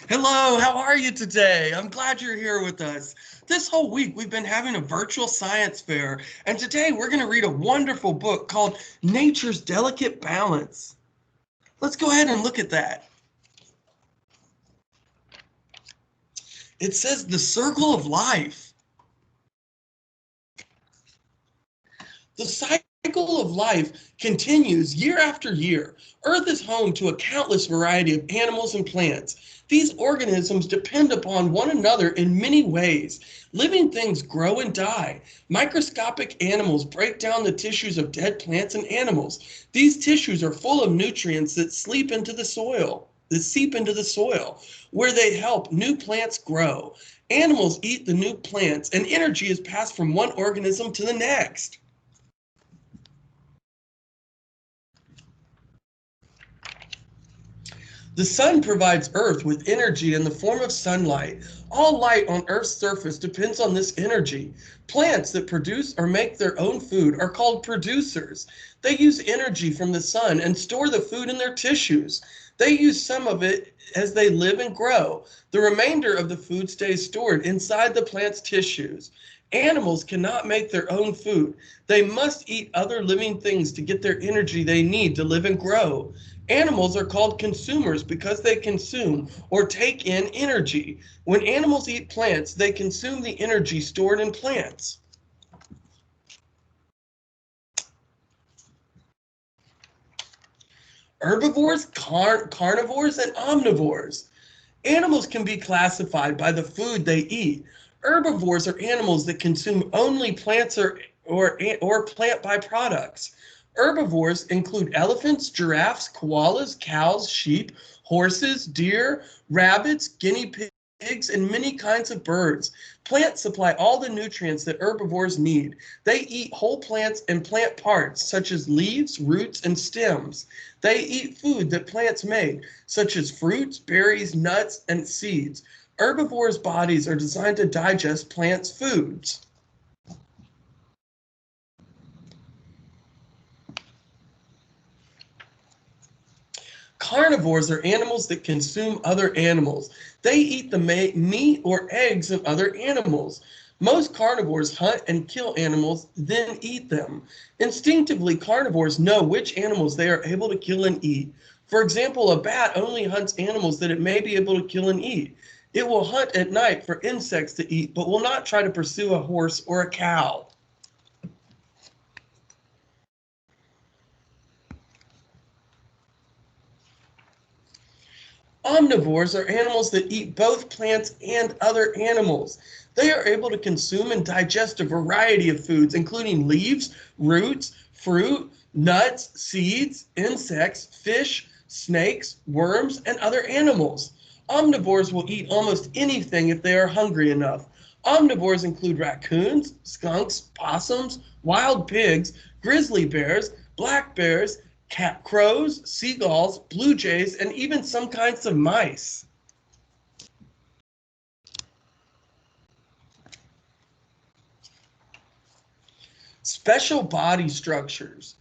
Hello, how are you today? I'm glad you're here with us. This whole week we've been having a virtual science fair, and today we're going to read a wonderful book called Nature's Delicate Balance. Let's go ahead and look at that. It says the circle of life. The cycle of life continues year after year. Earth is home to a countless variety of animals and plants. These organisms depend upon one another in many ways. Living things grow and die. Microscopic animals break down the tissues of dead plants and animals. These tissues are full of nutrients that seep into the soil, where they help new plants grow. Animals eat the new plants, and energy is passed from one organism to the next. The sun provides Earth with energy in the form of sunlight. All light on Earth's surface depends on this energy. Plants that produce or make their own food are called producers. They use energy from the sun and store the food in their tissues. They use some of it as they live and grow. The remainder of the food stays stored inside the plant's tissues. Animals cannot make their own food. They must eat other living things to get their energy they need to live and grow. Animals are called consumers because they consume or take in energy. When animals eat plants, they consume the energy stored in plants. Herbivores, carnivores, and omnivores. Animals can be classified by the food they eat. Herbivores are animals that consume only plants or plant byproducts. Herbivores include elephants, giraffes, koalas, cows, sheep, horses, deer, rabbits, guinea pigs, and many kinds of birds. Plants supply all the nutrients that herbivores need. They eat whole plants and plant parts, such as leaves, roots, and stems. They eat food that plants make, such as fruits, berries, nuts, and seeds. Herbivores' bodies are designed to digest plants' foods. Carnivores are animals that consume other animals. They eat the meat or eggs of other animals. Most carnivores hunt and kill animals, then eat them. Instinctively, carnivores know which animals they are able to kill and eat. For example, a bat only hunts animals that it may be able to kill and eat. It will hunt at night for insects to eat, but will not try to pursue a horse or a cow. Omnivores are animals that eat both plants and other animals. They are able to consume and digest a variety of foods, including leaves, roots, fruit, nuts, seeds, insects, fish, snakes, worms, and other animals. Omnivores will eat almost anything if they are hungry enough. Omnivores include raccoons, skunks, possums, wild pigs, grizzly bears, black bears, cat crows, seagulls, blue jays, and even some kinds of mice. Special body structures.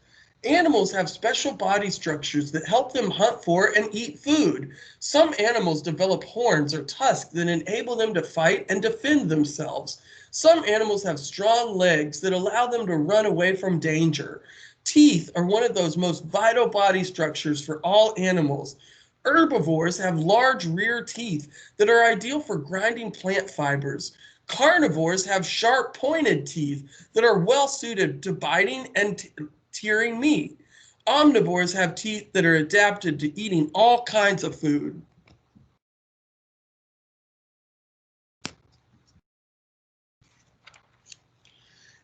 Animals have special body structures that help them hunt for and eat food. Some animals develop horns or tusks that enable them to fight and defend themselves. Some animals have strong legs that allow them to run away from danger. Teeth are one of those most vital body structures for all animals. Herbivores have large rear teeth that are ideal for grinding plant fibers. Carnivores have sharp pointed teeth that are well suited to biting and tearing meat. Omnivores have teeth that are adapted to eating all kinds of food.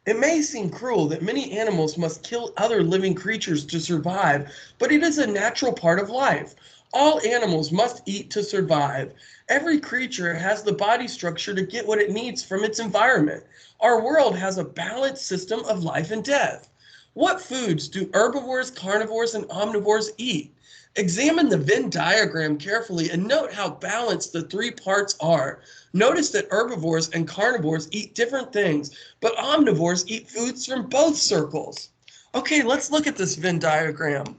It may seem cruel that many animals must kill other living creatures to survive, but it is a natural part of life. All animals must eat to survive. Every creature has the body structure to get what it needs from its environment. Our world has a balanced system of life and death. What foods do herbivores, carnivores, and omnivores eat? Examine the Venn diagram carefully and note how balanced the three parts are. Notice that herbivores and carnivores eat different things, but omnivores eat foods from both circles. Okay, let's look at this Venn diagram.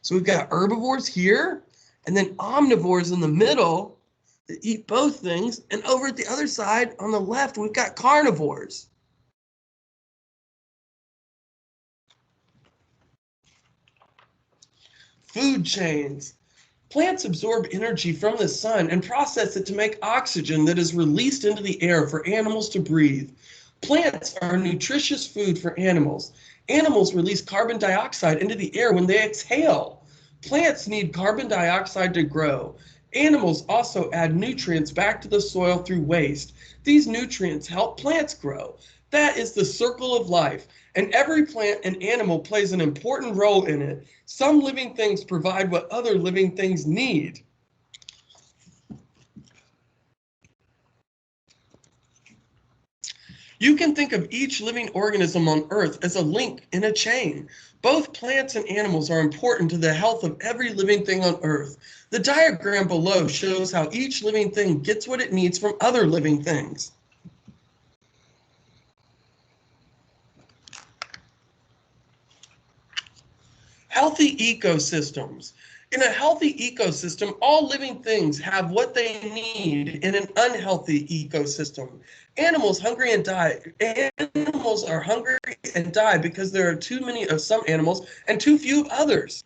So we've got herbivores here, and then omnivores in the middle that eat both things, and over at the other side on the left, we've got carnivores. Food chains. Plants absorb energy from the sun and process it to make oxygen that is released into the air for animals to breathe. Plants are nutritious food for animals. Animals release carbon dioxide into the air when they exhale. Plants need carbon dioxide to grow. Animals also add nutrients back to the soil through waste. These nutrients help plants grow. That is the circle of life, and every plant and animal plays an important role in it. Some living things provide what other living things need. You can think of each living organism on Earth as a link in a chain. Both plants and animals are important to the health of every living thing on Earth. The diagram below shows how each living thing gets what it needs from other living things. Healthy ecosystems. In a healthy ecosystem, all living things have what they need in an unhealthy ecosystem. Animals are hungry and die because there are too many of some animals and too few of others.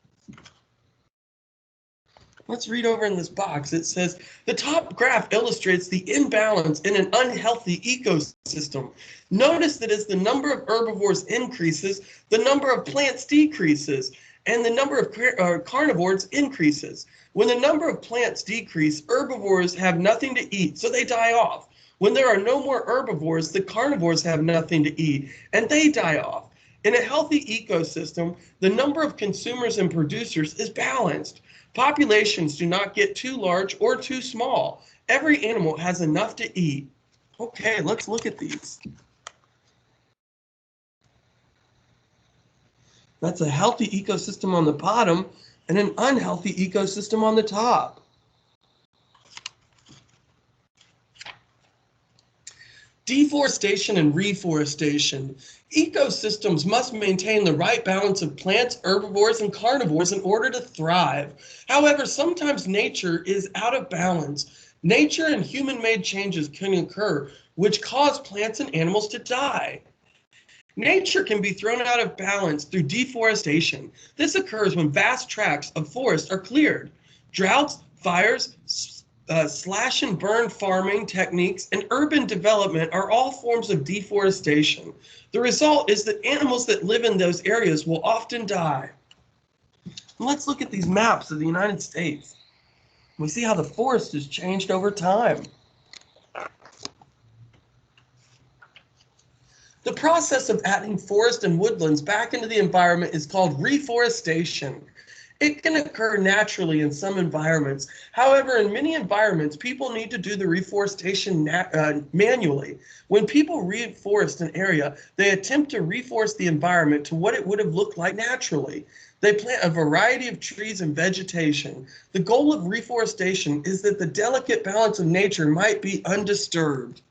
Let's read over in this box. It says, the top graph illustrates the imbalance in an unhealthy ecosystem. Notice that as the number of herbivores increases, the number of plants decreases, and the number of carnivores increases. When the number of plants decrease, herbivores have nothing to eat, so they die off. When there are no more herbivores, the carnivores have nothing to eat, and they die off. In a healthy ecosystem, the number of consumers and producers is balanced. Populations do not get too large or too small. Every animal has enough to eat. Okay, let's look at these. That's a healthy ecosystem on the bottom and an unhealthy ecosystem on the top. Deforestation and reforestation. Ecosystems must maintain the right balance of plants, herbivores, and carnivores in order to thrive. However, sometimes nature is out of balance. Nature and human-made changes can occur, which cause plants and animals to die. Nature can be thrown out of balance through deforestation. This occurs when vast tracts of forest are cleared. Droughts, fires, slash and burn farming techniques, and urban development are all forms of deforestation. The result is that animals that live in those areas will often die. Let's look at these maps of the United States. We see how the forest has changed over time. The process of adding forest and woodlands back into the environment is called reforestation. It can occur naturally in some environments. However, in many environments, people need to do the reforestation manually. When people reforest an area, they attempt to reforest the environment to what it would have looked like naturally. They plant a variety of trees and vegetation. The goal of reforestation is that the delicate balance of nature might be undisturbed.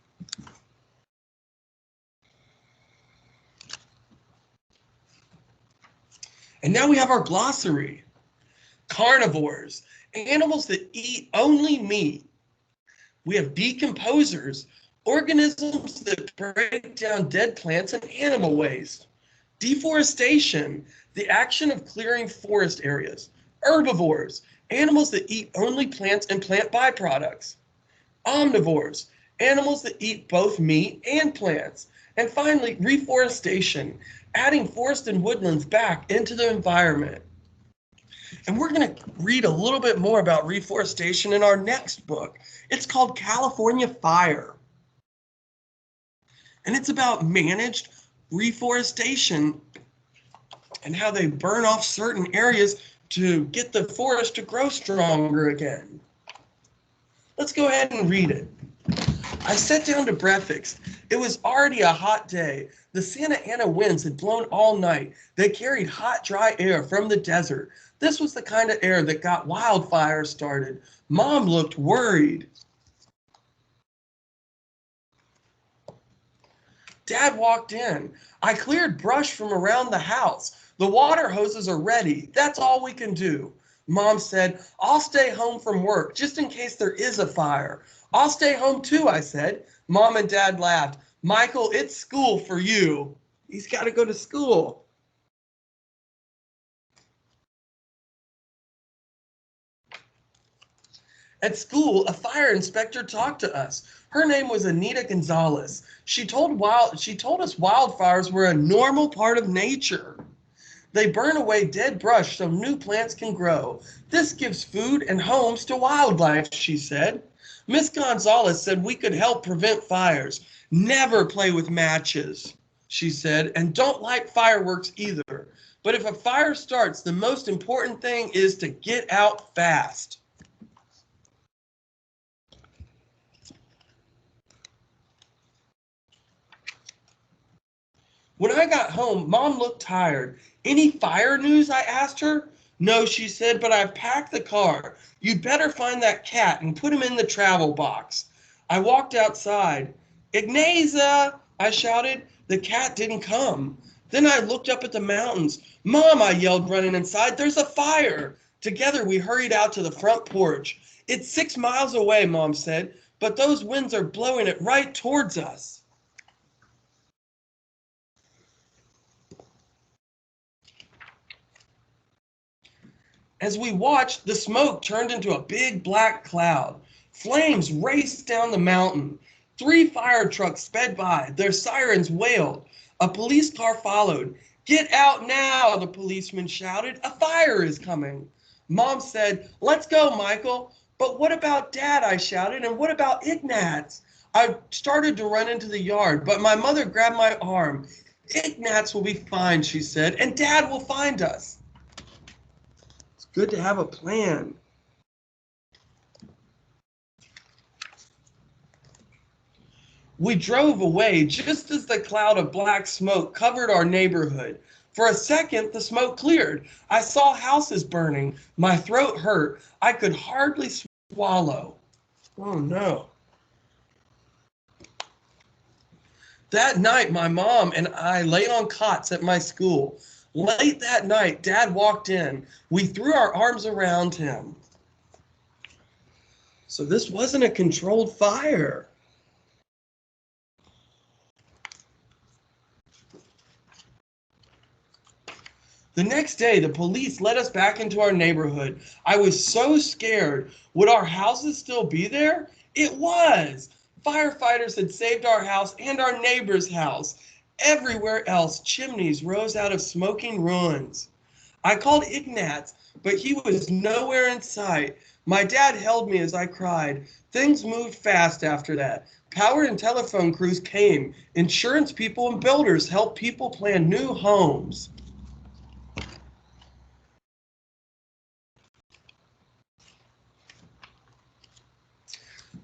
And now we have our glossary. Carnivores, animals that eat only meat. We have decomposers, organisms that break down dead plants and animal waste. Deforestation, the action of clearing forest areas. Herbivores, animals that eat only plants and plant byproducts. Omnivores, animals that eat both meat and plants. And finally, reforestation, adding forest and woodlands back into the environment. And we're going to read a little bit more about reforestation in our next book. It's called California Fire. And it's about managed reforestation and how they burn off certain areas to get the forest to grow stronger again. Let's go ahead and read it. I sat down to breakfast. It was already a hot day. The Santa Ana winds had blown all night. They carried hot, dry air from the desert. This was the kind of air that got wildfires started. Mom looked worried. Dad walked in. I cleared brush from around the house. The water hoses are ready. That's all we can do. Mom said, I'll stay home from work just in case there is a fire. I'll stay home too, I said. Mom and Dad laughed. Michael, it's school for you. He's got to go to school. At school, a fire inspector talked to us. Her name was Anita Gonzalez. She told us wildfires were a normal part of nature. They burn away dead brush so new plants can grow. This gives food and homes to wildlife, she said. Miss Gonzalez said we could help prevent fires. Never play with matches, she said, and don't light fireworks either. But if a fire starts, the most important thing is to get out fast. When I got home, Mom looked tired. Any fire news? I asked her. No, she said, but I've packed the car. You'd better find that cat and put him in the travel box. I walked outside. Ignaza, I shouted. The cat didn't come. Then I looked up at the mountains. Mom, I yelled, running inside, there's a fire. Together we hurried out to the front porch. It's 6 miles away, Mom said, but those winds are blowing it right towards us. As we watched, the smoke turned into a big black cloud. Flames raced down the mountain. 3 fire trucks sped by. Their sirens wailed. A police car followed. Get out now, the policeman shouted. A fire is coming. Mom said, let's go, Michael. But what about Dad, I shouted, and what about Ignaz? I started to run into the yard, but my mother grabbed my arm. Ignaz will be fine, she said, and Dad will find us. Good to have a plan. We drove away just as the cloud of black smoke covered our neighborhood. For a second, the smoke cleared. I saw houses burning. My throat hurt. I could hardly swallow. Oh no. That night, my mom and I lay on cots at my school. Late that night, Dad walked in. We threw our arms around him. So this wasn't a controlled fire. The next day, the police let us back into our neighborhood. I was so scared. Would our houses still be there? It was. Firefighters had saved our house and our neighbor's house. Everywhere else, chimneys rose out of smoking ruins. I called Ignaz, but he was nowhere in sight. My dad held me as I cried. Things moved fast after that. Power and telephone crews came. Insurance people and builders helped people plan new homes.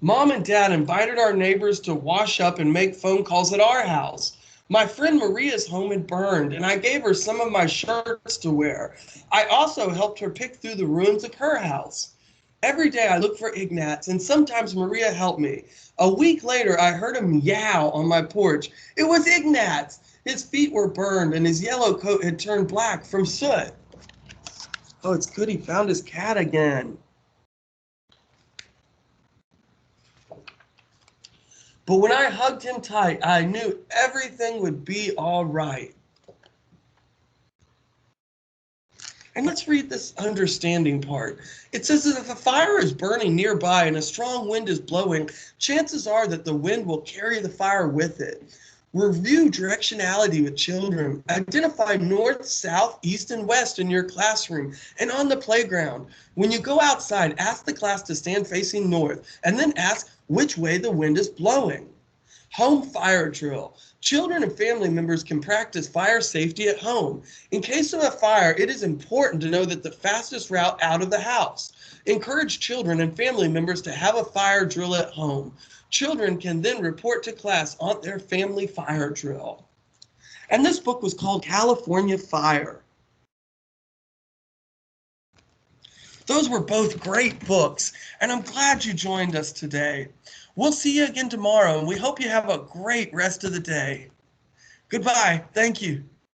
Mom and Dad invited our neighbors to wash up and make phone calls at our house. My friend Maria's home had burned, and I gave her some of my shirts to wear. I also helped her pick through the ruins of her house. Every day I looked for Ignaz, and sometimes Maria helped me. A week later, I heard him meow on my porch. It was Ignaz. His feet were burned, and his yellow coat had turned black from soot. Oh, it's good he found his cat again. But when I hugged him tight, I knew everything would be all right. And let's read this understanding part. It says that if a fire is burning nearby and a strong wind is blowing, chances are that the wind will carry the fire with it. Review directionality with children. Identify north, south, east, and west in your classroom and on the playground. When you go outside, ask the class to stand facing north and then ask which way the wind is blowing. Home fire drill. Children and family members can practice fire safety at home. In case of a fire, it is important to know that the fastest route out of the house. Encourage children and family members to have a fire drill at home. Children can then report to class on their family fire drill. And this book was called California Fire. Those were both great books, and I'm glad you joined us today. We'll see you again tomorrow, and we hope you have a great rest of the day. Goodbye. Thank you.